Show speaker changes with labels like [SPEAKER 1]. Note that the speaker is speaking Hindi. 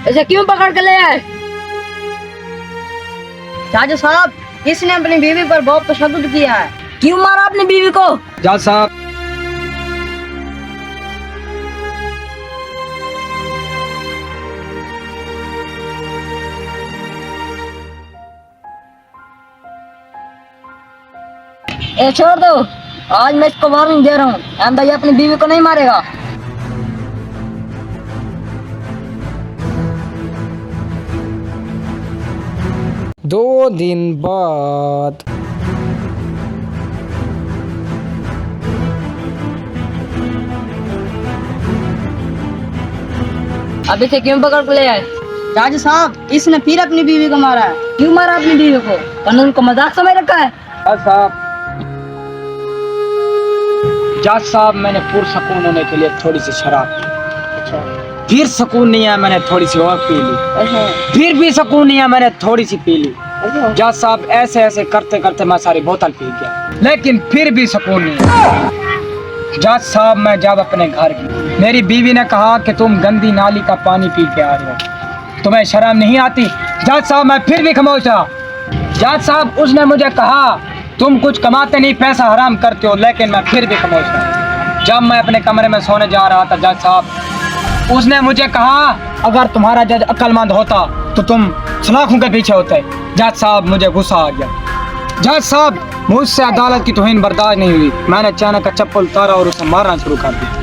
[SPEAKER 1] इसे क्यों पकड़ के ले आए?
[SPEAKER 2] जज साहब, इसने अपनी बीवी पर बहुत तशद्दुद किया है।
[SPEAKER 1] क्यों मारा अपनी बीवी को?
[SPEAKER 3] जज साहब,
[SPEAKER 1] ए छोड़ दो, आज मैं इसको वार्निंग दे रहा हूँ, आंदा ये अपनी बीवी को नहीं मारेगा।
[SPEAKER 3] दो दिन बाद
[SPEAKER 1] अब इसे क्यों पकड़ के ले आए?
[SPEAKER 2] जज साहब, इसने फिर अपनी बीवी को मारा है।
[SPEAKER 1] क्यों मारा अपनी बीवी को? कानून को मजाक समझ रखा है?
[SPEAKER 3] जज साहब, मैंने पुरसकून होने के लिए थोड़ी सी शराब पी। फिर सुकून नहीं आया, मैंने थोड़ी सी और पी ली। फिर भी सुकून नहीं आया, मैंने थोड़ी सी पी ली। जज साहब, ऐसे ऐसे करते करते मैं सारी बोतल पी गया, लेकिन फिर भी सुकून नहीं आया। जज साहब, मैं जब अपने घर गया, मेरी बीवी ने कहा कि तुम गंदी नाली का पानी पी के आ रहे हो, तुम्हें शर्म नहीं आती? जज साहब, मैं फिर भी खामोश रहा। जज साहब, उसने मुझे कहा तुम कुछ कमाते नहीं, पैसा हराम करते हो, लेकिन मैं फिर भी खामोश रहा। जब मैं अपने कमरे में सोने जा रहा था, जज साहब, उसने मुझे कहा अगर तुम्हारा जज अक्लमंद होता तो तुम सलाखों के पीछे होते। जज साहब, मुझे गुस्सा आ गया। जज साहब, मुझसे अदालत की तौहीन बर्दाश्त नहीं हुई। मैंने अचानक चप्पल उतारा और उसे मारना शुरू कर दिया।